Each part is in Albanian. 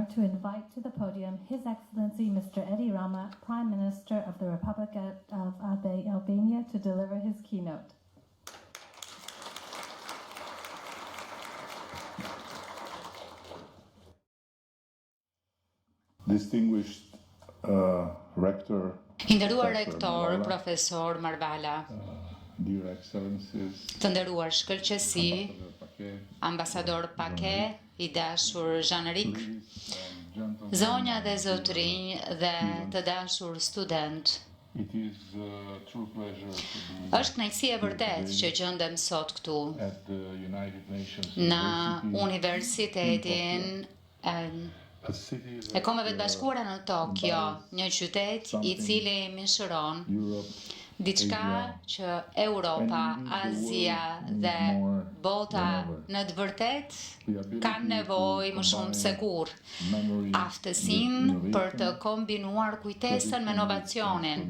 honor to invite to the podium His Excellency Mr. Edi Rama, Prime Minister of the Republic of Albania, to deliver his keynote. Distinguished rector, Nderuar rektor, profesor Marvala, dear excellencies, të nderuar shkëlqësi, ambasador Pake, i dashur Jean-Eric, zonja dhe zotrinj dhe të dashur student. it is a true pleasure to be Është kënaqësi e vërtet që gjendem sot këtu at the United Nations në University, Universitetin a city e Kombeve të Bashkuara në Tokyo, një qytet i cili mishëron Europe, diçka që Europa, Azia dhe bota në të vërtet kanë nevojë më shumë se kur. memory, Aftësinë për të kombinuar kujtesën me inovacionin,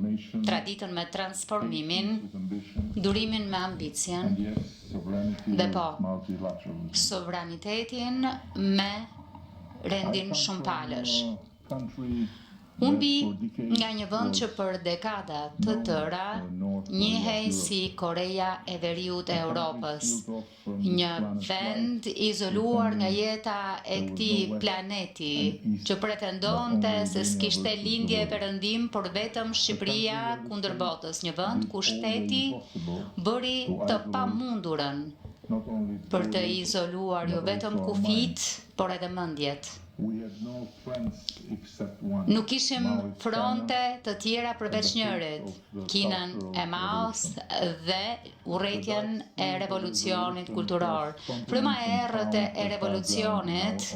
traditën me transformimin, with ambition, durimin me ambicien, and yes, sovereignty Dhe po. with multilateralism. sovranitetin me rendin shumë palësh. Country Unë bi nga një vend që për dekada të tëra njihej si Koreja e Veriut e Europës, një vend izoluar nga jeta e këtij planeti, që pretendonte se s'kishte lindje e perëndim, por vetëm Shqipëria kundër botës, një vend ku shteti bëri të pamundurën not only për të izoluar jo vetëm kufit, por edhe mendjet. we had no friends except one. Nuk kishim fronte të tjera përveç njërit, Kinën e Maos dhe urrëtitjen e revolucionit kulturor. Fryma e errët e revolucionit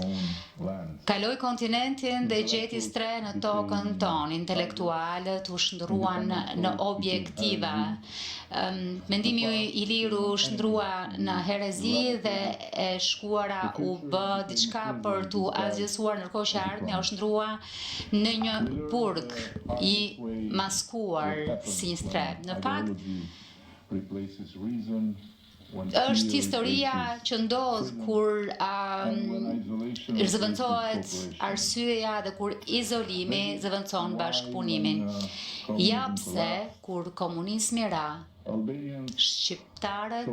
kaloi kontinentin dhe gjeti stre në tokën tonë. Intelektualët u shndruan në objektiva. Mendimi i lirë u shndrua në herezi dhe e shkuara u bë diçka për t'u azgjësuar, ndërkohë që ardhmja u shndrua në një burg i maskuar si një strep. Në fakt, është historia që ndodh kur zëvendësohet arsyeja dhe kur izolimi zëvendëson bashkëpunimin. Ja pse kur komunizmi ra, shqiptarët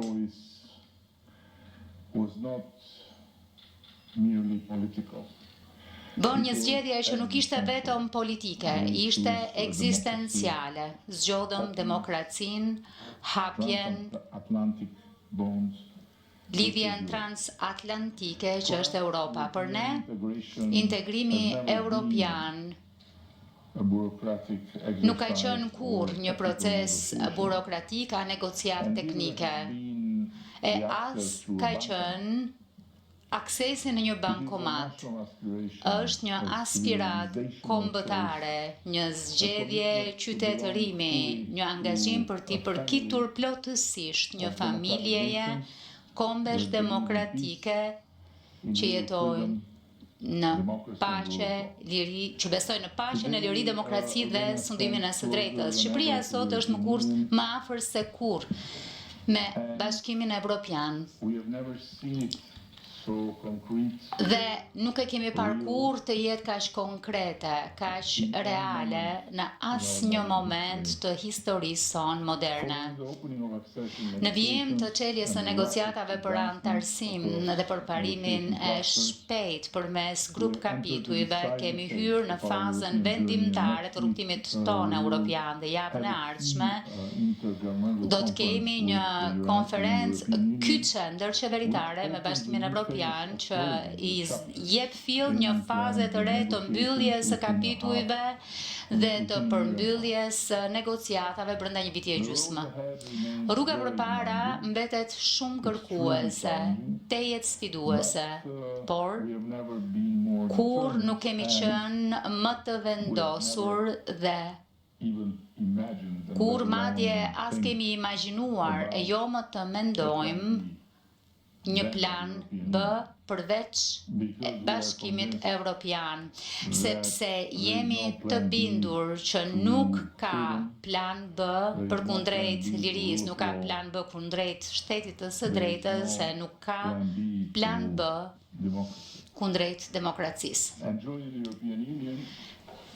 bën një zgjedhje që nuk ishte vetëm politike, ishte ekzistenciale. Zgjodhëm demokracinë, hapjen, lidhjen transatlantike që është Europa. Për ne, integrimi europian nuk ka qenë kurrë një proces burokratik a negociat teknike, e as ka qenë aksesi në një bankomat. Është një aspirat kombëtare, një zgjedhje qytetërimi, një angazhim për t'i përkitur plotësisht një familjeje kombesh demokratike që jetojnë në paqe, liri, që besojnë në paqe, në liri, demokraci dhe sundimin e së drejtës. Shqipëria sot është më afër se kurrë me Bashkimin Evropian. Dhe nuk e kemi parkur të jetë kaq konkrete, kaq reale në asnjë moment të historisë son moderne. Në vijim të çeljes së negociatave për antarësim dhe për parimin e shpejt përmes grup kapitujve, kemi hyrë në fazën vendimtare të rrugtimit tonë europian dhe javën e ardhshme do të kemi një konferencë kyçe ndërqeveritare me Bashkimin Evropian që i jep fill një faze të re të mbylljes së kapitujve dhe të përmbylljes së negociatave brenda një viti e gjysmë. Rruga përpara mbetet shumë kërkuese, tejet sfiduese, por kur nuk kemi qenë më të vendosur dhe kur madje as kemi imagjinuar e jo më të mendojmë një plan B përveç Bashkimit Evropian, sepse jemi të bindur që nuk ka plan B përkundrejt lirisë, nuk ka plan B kundrejt shtetit të së drejtës, se nuk ka plan B kundrejt demokracisë. And joining the European Union,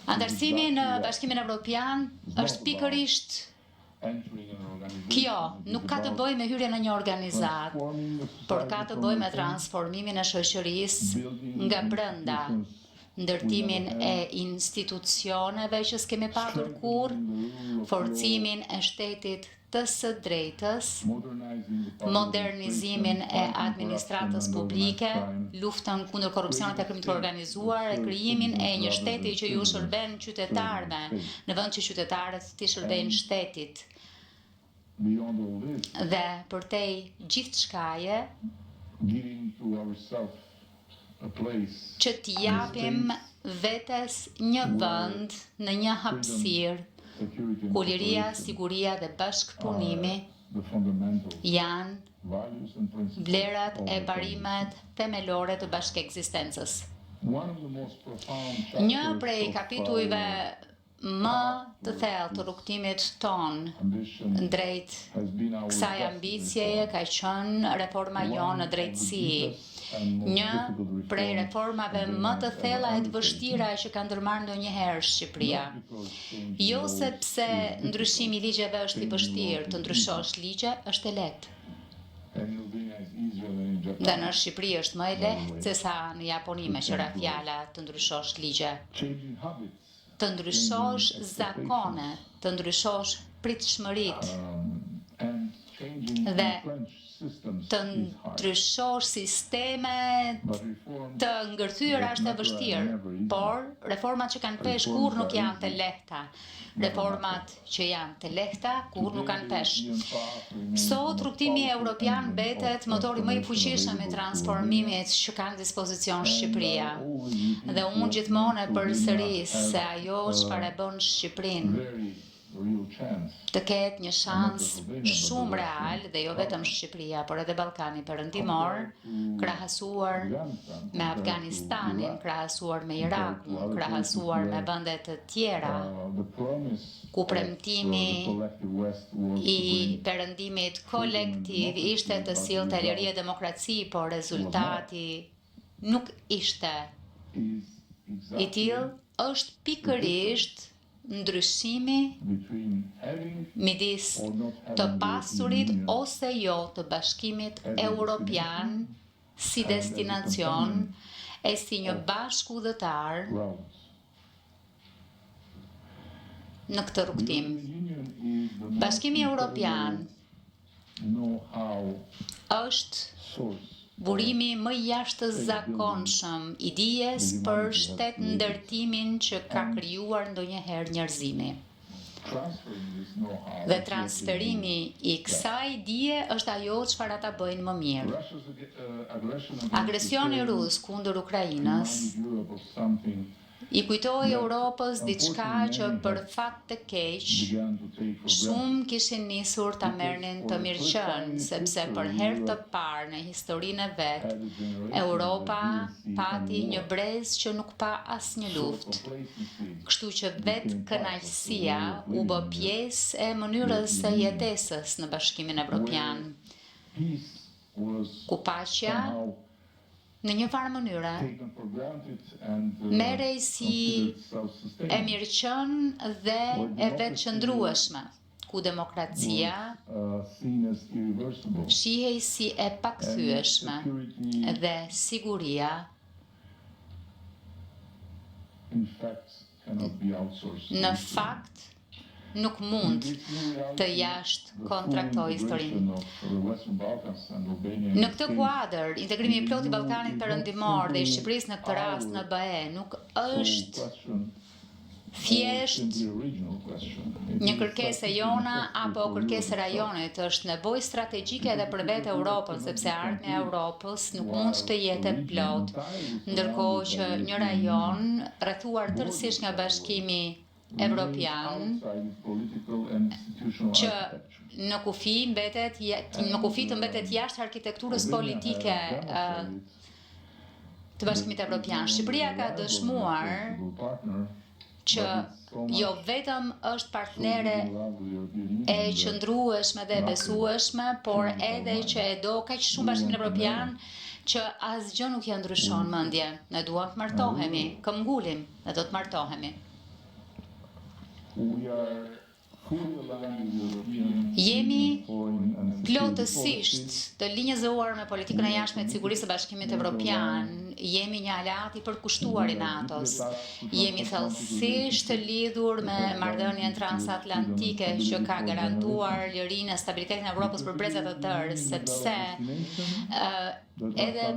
Antarësimi në Bashkimin Evropian është pikërisht entering an organization, kjo, nuk ka të bëjë me hyrje në një organizat, transforming the por society ka të from bëjë me within, transformimin e shoqërisë nga brenda, ndërtimin e institucioneve që s'kemi patur kur, forcimin e shtetit të së drejtës, modernizimin e administratës publike, luftën kundër korrupsionit e krimit të organizuar, e krijimin e një shteti që ju shërben qytetarëve, në vend që qytetarët t'i shërbejnë shtetit. beyond all this, Dhe përtej gjithçkaje giving to ourselves a place që t'i japim vetes një vend në një hapësirë security and ku liria, cooperation siguria dhe bashkëpunimi the fundamental janë values and principles vlerat of e the parimet themelore të bashkëekzistencës. One of the most profound Një chapters prej of kapitujve our më të thellë të rrugtimit ton ambition drejt has been our kësaj justice ambicjeje ka qenë reforma jonë në drejtësi. Një prej reformave më të thella e të vështira që ka ndërmarrë ndonjëherë Shqipëria. Jo sepse ndryshimi i ligjeve është i vështirë, të ndryshosh ligje është e lehtë. Dhe në Shqipëri është më e lehtë se sa në Japoni me qëra fjala të ndryshosh ligje. Të ndryshosh zakone, të ndryshosh pritshmëritë dhe të ndryshosh sisteme të ngërthyer është e vështirë, por reformat që kanë pesh kur nuk janë të lehta. Reformat që janë të lehta kur nuk kanë pesh. Sot rrugtimi evropian mbetet motori më i fuqishëm i transformimit që ka në dispozicion Shqipëria. Dhe unë gjithmonë e përsëris se ajo çfarë bën Shqipërinë të ketë një shans shumë real dhe jo vetëm Shqipëria, por edhe Ballkani Perëndimor, krahasuar me Afganistanin, krahasuar me Irakun, krahasuar me vende të tjera, ku premtimi i perëndimit kolektiv ishte të sillte liri e demokraci, por rezultati nuk ishte i tillë, është pikërisht ndryshimi midis të pasurit ose jo të Bashkimit Evropian si destinacion e si një bashkëudhëtar në këtë rrugtim. Bashkimi Evropian është burimi më jashtëzakonshëm i dijes për shtet ndërtimin që ka krijuar ndonjëherë njerëzimi. Dhe transferimi i kësaj dije është ajo çfarë ata bëjnë më mirë. Agresioni rus kundër Ukrainës i kujtoi Europës diçka që për fat të keq shumë kishin nisur ta merrnin të mirëqen, sepse për herë të parë në historinë e vet, Europa pati një brez që nuk pa asnjë luftë. Kështu që vetë kënaqësia u bë pjesë e mënyrës së jetesës në Bashkimin Evropian, ku paqja në një farë mënyre merrej si e mirëqen dhe e vetëqëndrueshme, ku demokracia shihej si e pakthyeshme dhe siguria në fakt nuk mund të jashtë kontraktoj historinë. Në këtë kuadër, integrimi i plotë i Ballkanit Perëndimor dhe i Shqipërisë në këtë rast në BE nuk është thjesht një kërkesë e jona apo kërkesë e rajonit, është nevojë strategjike edhe për vetë Europën, sepse ardhmja e Europës nuk mund të jetë e plotë, ndërkohë që një rajon rrethuar tërësisht nga Bashkimi Evropian që në kufi të mbetet jashtë arkitekturës politike të Bashkimit Evropian. Shqipëria ka dëshmuar që jo vetëm është partnere e qëndrueshme dhe besueshme, por edhe që e do kaq shumë Bashkimin Evropian që asgjë nuk ja ndryshon mendje. Ne duam të martohemi, këmbgulim, ne do të martohemi. We are fully aligned with European Jemi foreign and security plotësisht policy. të linjëzuar me politikën e jashtme të sigurisë së Bashkimit Evropian. Jemi një aleat i përkushtuar i NATO-s. Jemi thellësisht të lidhur me marrëdhënien transatlantike që ka garantuar lirinë e stabilitetin e Evropës për brezat të tërë, sepse edhe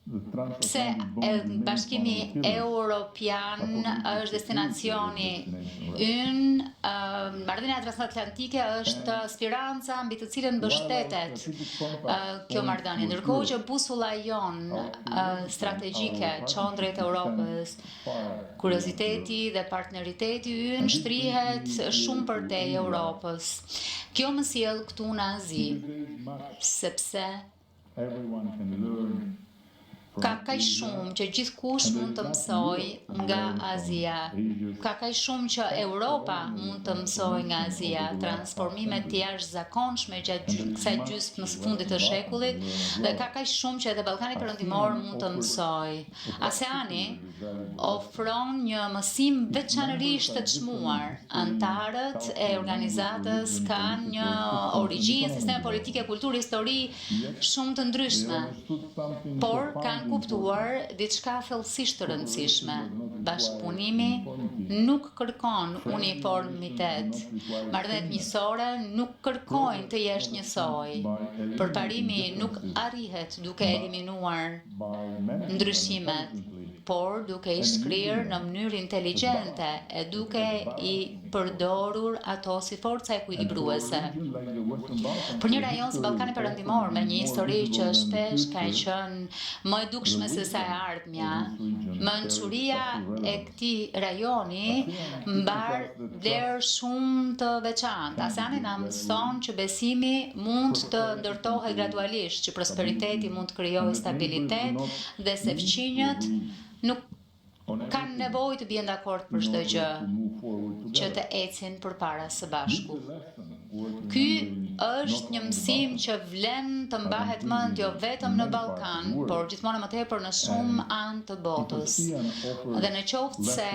pse Bashkimi Evropian është destinacioni ynë, marrëdhënia transatlantike është speranca mbi të cilën mbështetet kjo marrëdhënie. Ndërkohë që busulla jon strategjike çon drejt Europës, kurioziteti dhe partneriteti ynë shtrihet shumë përtej Europës. Kjo më sjell këtu në Azi, sepse Everyone can learn ka kaq shumë që gjithkush mund të mësoj nga Azia. Ka kaq shumë që Europa mund të mësoj nga Azia. Transformimet të jashtëzakonshme gjatë kësaj gjysmë së fundit të shekullit dhe ka kaq shumë që edhe Ballkani Perëndimor mund të mësoj. ASEAN-i ofron një mësim veçanërisht të çmuar. Antarët e organizatës kanë një origjinë, sisteme politike, kulturë, histori shumë të ndryshme, por kanë kuptuar diçka thellësisht të rëndësishme. Bashkëpunimi nuk kërkon uniformitet. Marrëdhëniet miqësore nuk kërkojnë të jesh njësoj. Përparimi nuk arrihet duke eliminuar ndryshimet, por duke i shkrirë në mënyrë inteligjente e duke i përdorur ato si forca ekuilibruese. Për një rajon si Ballkani Perëndimor me një histori që shpesh ka qenë më e dukshme se sa e ardhmja, mençuria e këtij rajoni mbar vlerë shumë të veçantë. ASEAN-i na mëson që besimi mund të ndërtohet gradualisht, që prosperiteti mund të krijojë stabilitet dhe se fqinjët nuk kanë nevojë të bien dakord për çdo gjë, që të ecin përpara së bashku. Ky është një mësim që vlen të mbahet mend jo vetëm në Ballkan, por gjithmonë më tepër në shumë anë të botës. Dhe në qoftë se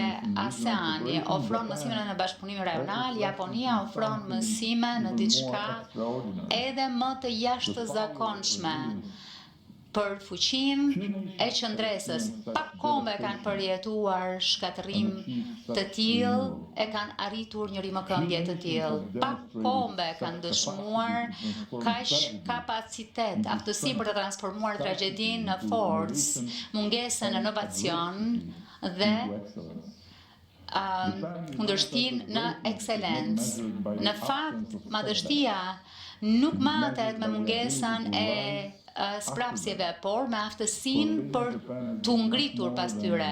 ASEAN-i ofron mësime në bashkëpunimin rajonal, Japonia ofron mësime në diçka edhe më të jashtëzakonshme për fuqinë e qëndresës. Pak kombe kanë përjetuar shkatërrim të tillë, e kanë arritur një rimëkëmbje të tillë. Pak kombe kanë dëshmuar kaq kapacitet, aftësi për të transformuar tragjedinë në forcë, mungesën në inovacion dhe kundërshtinë në ekselencë. Në fakt, madhështia nuk matet me mungesën e sprapsjeve, por me aftësinë për t'u ngritur pas tyre.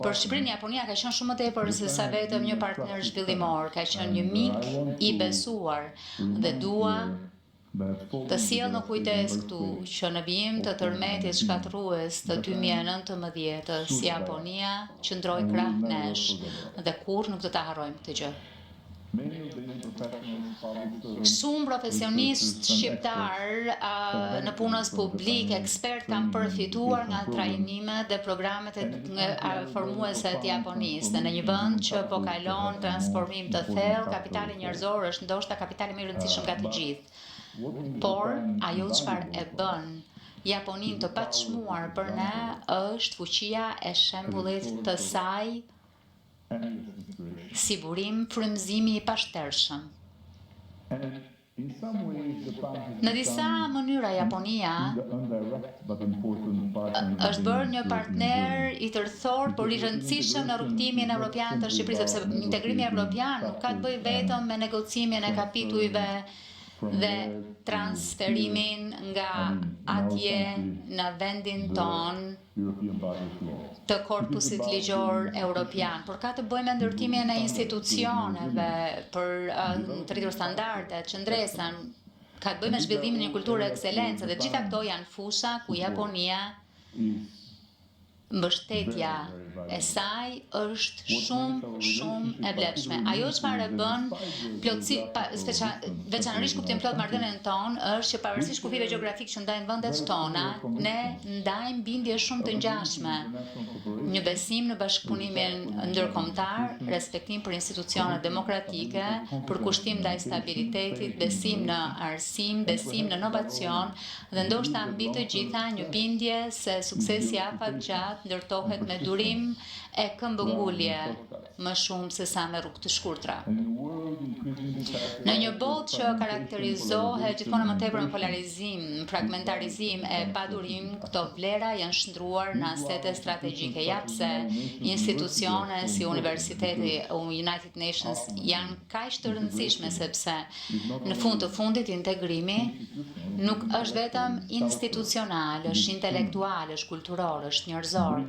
Për Shqipërinë, Japonia ka qenë shumë më tepër se sa vetëm një partner zhvillimor, ka qenë një mik i besuar dhe dua të sjell në kujdes këtu që në vijim të tërmetit shkatërrues të 2019-s, Japonia qëndroi krah nesh dhe kurrë nuk do ta harrojmë këtë gjë. Shumë profesionistë shqiptar në punës publike, ekspert kanë përfituar nga trajnimet dhe programet e formuese të Japonisë. Dhe në një vend që po kalon transformim të thellë, kapitali njerëzor është ndoshta kapitali më i rëndësishëm nga të gjithë. Por ajo çfarë e bën Japoninë të paçmuar për ne është fuqia e shembullit të saj si burim frymëzimi i pashtershëm. Në disa mënyra Japonia është bërë një partner i tërthor, por i rëndësishëm në rrugtimin evropian të Shqipërisë, sepse integrimi evropian nuk ka të bëjë vetëm me negocimin e kapitujve dhe transferimin nga atje në vendin ton të korpusit ligjor europian, por ka të bëjë me ndërtimin e institucioneve për të rritur standardet, qëndresën, ka të bëjë me zhvillimin e një kulture ekselencë, dhe gjitha këto janë fusha ku Japonia mbështetja e saj është shumë e vlefshme. Ajo çfarë bën veçanërisht kuptim plot marrëdhënien tonë është që pavarësisht kufive gjeografik që ndajnë vendet tona, ne ndajmë bindje shumë të ngjashme. Një besim në bashkëpunimin ndërkombëtar, respektim për institucionet demokratike, për kushtim ndaj stabilitetit, besim në arsim, besim në inovacion dhe ndoshta mbi të gjitha një bindje se suksesi afatgjat ndërtohet me durim e këmbëngulje më shumë se sa me rrugë të shkurtra. Në një botë që karakterizohet gjithmonë më tepër me polarizim, fragmentarizim e padurim, këto vlera janë shndruar në asete strategjike. Ja pse institucione si Universiteti United Nations janë kaq të rëndësishme sepse në fund të fundit integrimi nuk është vetëm institucional, është intelektual, është kulturor, është njerëzor.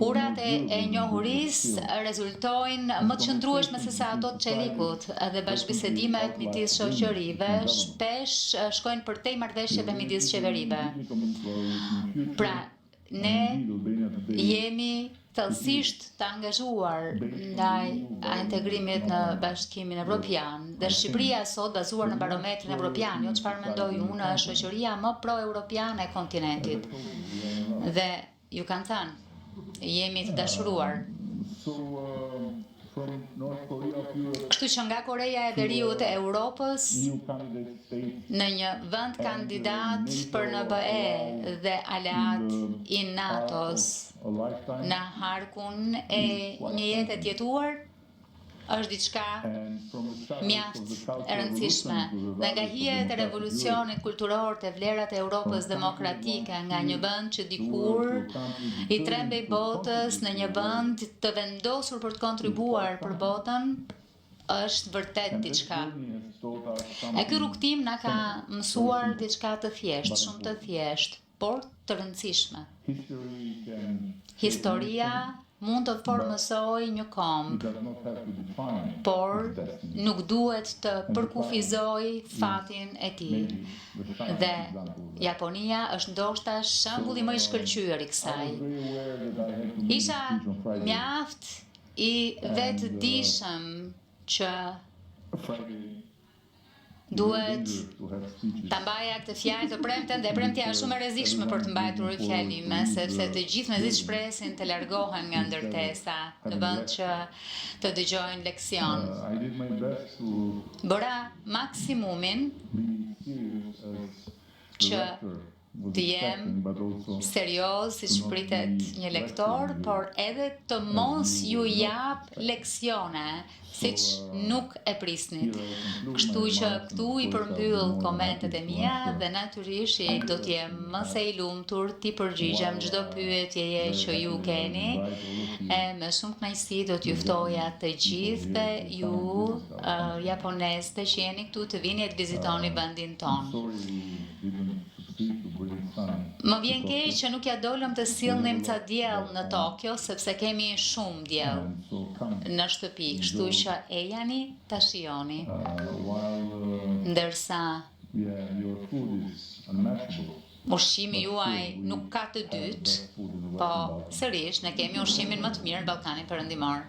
Urat e njohurisë rezultojnë më të qëndrueshme se sa ato të çelikut dhe bashkëbisedimet midis shoqërive shpesh shkojnë përtej marrëveshjeve midis qeverive. Pra, ne jemi thellësisht të angazhuar ndaj integrimit në Bashkimin Evropian dhe Shqipëria sot bazuar në barometrin evropian, jo çfarë mendoj unë, është shoqëria më pro-europiane e kontinentit. Dhe ju kanë thënë, jemi të dashuruar. Kështu që nga Koreja e Veriut e Europës në një vend kandidat për NBE dhe aleat i NATO-s në harkun e një jetë e tjetuar është diçka mjaft e rëndësishme. Dhe nga hijet e revolucionit kulturor të vlerat e Europës demokratike, nga një vend që dikur i trembej botës në një vend të vendosur për të kontribuar për botën, është vërtet diçka. E ky rrugtim na ka mësuar diçka të thjeshtë, shumë të thjeshtë, por të rëndësishme. Historia mund të formësoj një komb, por nuk duhet të përkufizoj fatin e tij. Dhe Japonia është ndoshta shembulli më i shkëlqyer i kësaj. Isha mjaft i vetëdijshëm që duhet ta mbaja këtë fjalë të premten dhe premtja është shumë e rrezikshme për të mbajtur fjalime, sepse të gjithë mezit shpresin të largohen nga ndërtesa në vend që të dëgjojnë leksion. Bëra maksimumin që të jem serioz si shpritet një lektor, por edhe të mos ju jap leksione, siç nuk e prisnit. Kështu që këtu i përmbyll komentet e mia dhe natyrisht do të jem më se i lumtur t'i përgjigjem çdo pyetjeje që ju keni. E me shumë kënaqësi do t'ju ftoja të gjithëve ju japonezë që jeni këtu të vini e të vizitoni vendin tonë. Më vjen keq që nuk ja dolëm të sillnim ca diell në Tokyo, sepse kemi shumë diell në shtëpi, kështu që ejani ta shijoni. Ndërsa ushqimi juaj nuk ka të dytë, po sërish ne kemi ushqimin më të mirë në Ballkanin Perëndimor.